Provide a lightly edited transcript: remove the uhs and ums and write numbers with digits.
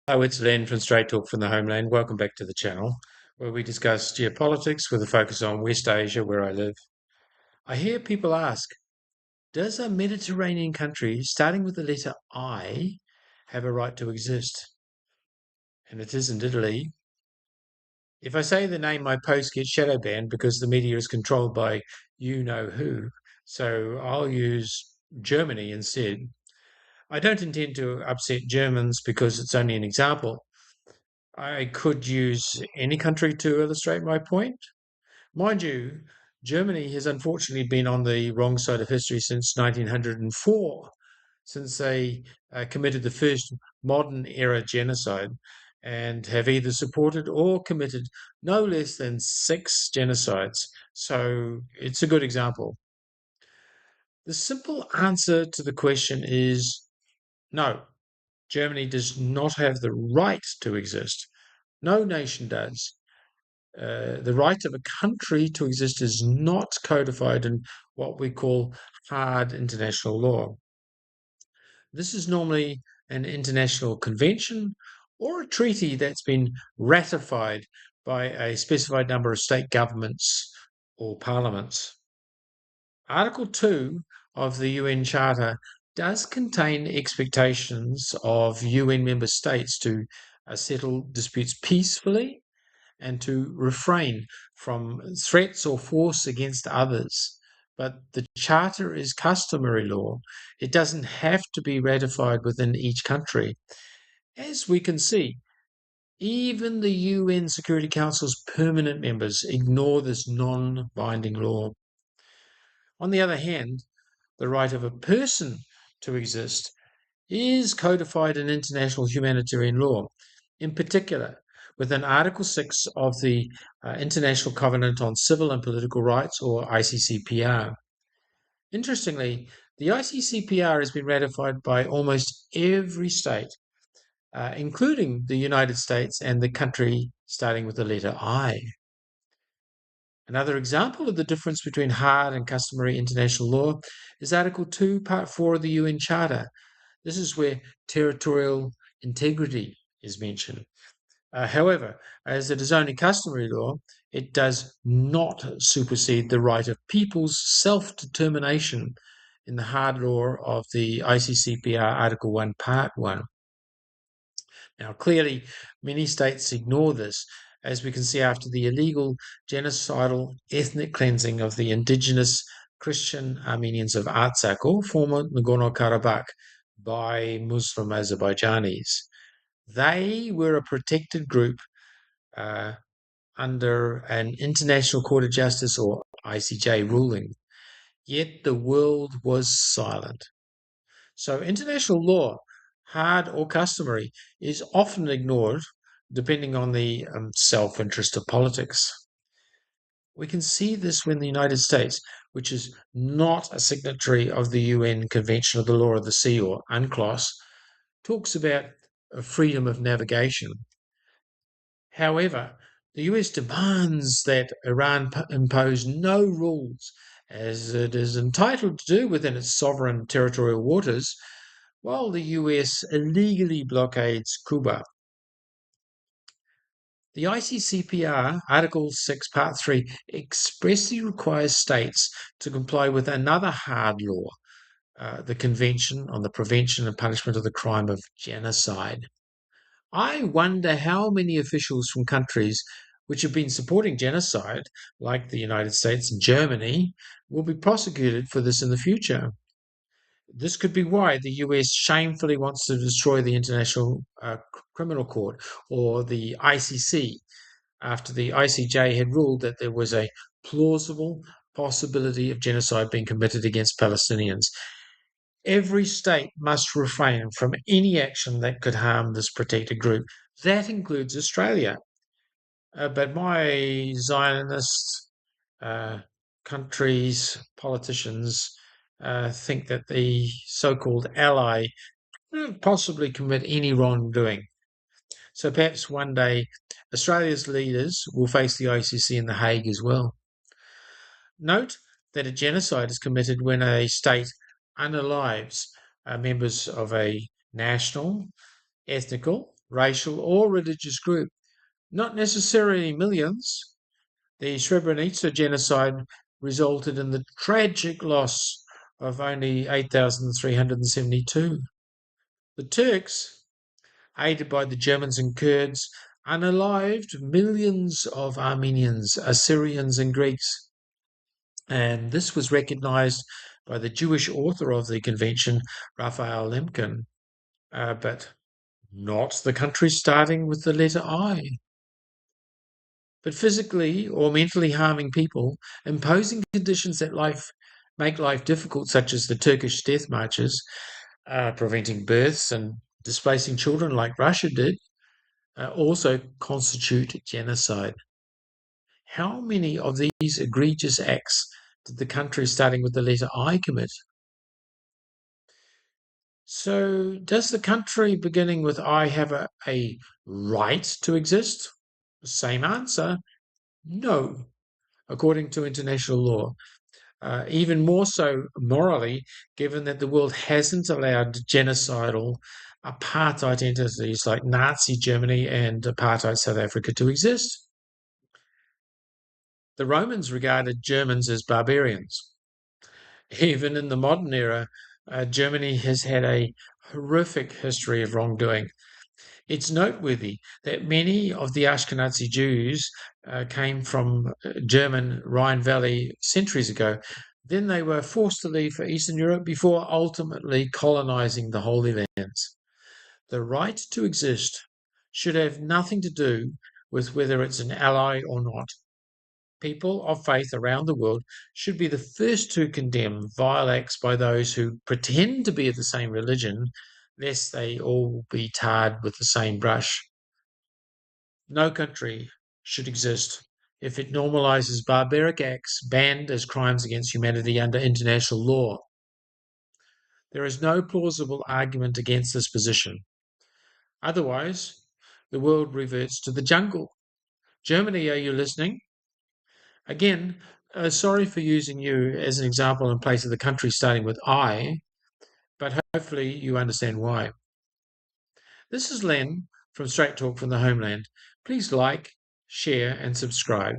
Hello, it's Len from Straight Talk from the Homeland. Welcome back to the channel, where we discuss geopolitics with a focus on West Asia, where I live. I hear people ask, does a Mediterranean country starting with the letter I have a right to exist? And it isn't Italy. If I say the name, my post gets shadow banned because the media is controlled by you know who. So I'll use Germany instead. I don't intend to upset Germans because it's only an example. I could use any country to illustrate my point. Mind you, Germany has unfortunately been on the wrong side of history since 1904, since they committed the first modern era genocide and have either supported or committed no less than six genocides. So it's a good example. The simple answer to the question is no, Germany does not have the right to exist. No nation does. The right of a country to exist is not codified in what we call hard international law. This is normally an international convention or a treaty that's been ratified by a specified number of state governments or parliaments. Article 2 of the UN Charter does contain expectations of UN member states to settle disputes peacefully and to refrain from threats or force against others. But the Charter is customary law. It doesn't have to be ratified within each country. As we can see, even the UN Security Council's permanent members ignore this non binding law. On the other hand, the right of a person to exist is codified in international humanitarian law, in particular within Article 6 of the International Covenant on Civil and Political Rights, or ICCPR. Interestingly, the ICCPR has been ratified by almost every state, including the United States and the country starting with the letter I. Another example of the difference between hard and customary international law is Article 2, Part 4 of the UN Charter. This is where territorial integrity is mentioned. However, as it is only customary law, it does not supersede the right of people's self determination in the hard law of the ICCPR Article 1, Part 1. Now, clearly, many states ignore this, as we can see after the illegal genocidal ethnic cleansing of the indigenous Christian Armenians of Artsakh, or former Nagorno-Karabakh, by Muslim Azerbaijanis. They were a protected group uh, under an International Court of Justice, or ICJ, ruling, yet the world was silent. So international law, hard or customary, is often ignored depending on the self-interest of politics. We can see this when the United States, which is not a signatory of the UN Convention of the Law of the Sea, or UNCLOS, talks about freedom of navigation. However, the US demands that Iran impose no rules, as it is entitled to do within its sovereign territorial waters, while the US illegally blockades Cuba. The ICCPR, Article 6, Part 3, expressly requires states to comply with another hard law, the Convention on the Prevention and Punishment of the Crime of Genocide. I wonder how many officials from countries which have been supporting genocide, like the United States and Germany, will be prosecuted for this in the future. This could be why the US shamefully wants to destroy the International Criminal Court, or the ICC, after the ICJ had ruled that there was a plausible possibility of genocide being committed against Palestinians. Every state must refrain from any action that could harm this protected group. That includes Australia. But my Zionist uh, countries, politicians, think that the so called ally couldn't possibly commit any wrongdoing. So perhaps one day Australia's leaders will face the ICC in The Hague as well. Note that a genocide is committed when a state unalives members of a national, ethnical, racial, or religious group, not necessarily millions. The Srebrenica genocide resulted in the tragic loss of only 8,372. The Turks, aided by the Germans and Kurds, unalived millions of Armenians, Assyrians, and Greeks. And this was recognized by the Jewish author of the convention, Raphael Lemkin, but not the country starting with the letter I. But physically or mentally harming people, imposing conditions that make life difficult, such as the Turkish death marches, preventing births and displacing children like Russia did, also constitute genocide. How many of these egregious acts did the country starting with the letter I commit? So, does the country beginning with I have a right to exist? Same answer, no, according to international law. Even more so morally, given that the world hasn't allowed genocidal apartheid entities like Nazi Germany and apartheid South Africa to exist. The Romans regarded Germans as barbarians. Even in the modern era, Germany has had a horrific history of wrongdoing. It's noteworthy that many of the Ashkenazi Jews came from German Rhine Valley centuries ago. Then they were forced to leave for Eastern Europe before ultimately colonizing the Holy Lands. The right to exist should have nothing to do with whether it's an ally or not. People of faith around the world should be the first to condemn vile acts by those who pretend to be of the same religion, lest they all be tarred with the same brush. No country should exist if it normalizes barbaric acts banned as crimes against humanity under international law. There is no plausible argument against this position. Otherwise, the world reverts to the jungle. Germany, are you listening? Again, sorry for using you as an example in place of the country starting with I, but hopefully you understand why. This is Len from Straight Talk from the Homeland. Please like, share, and subscribe.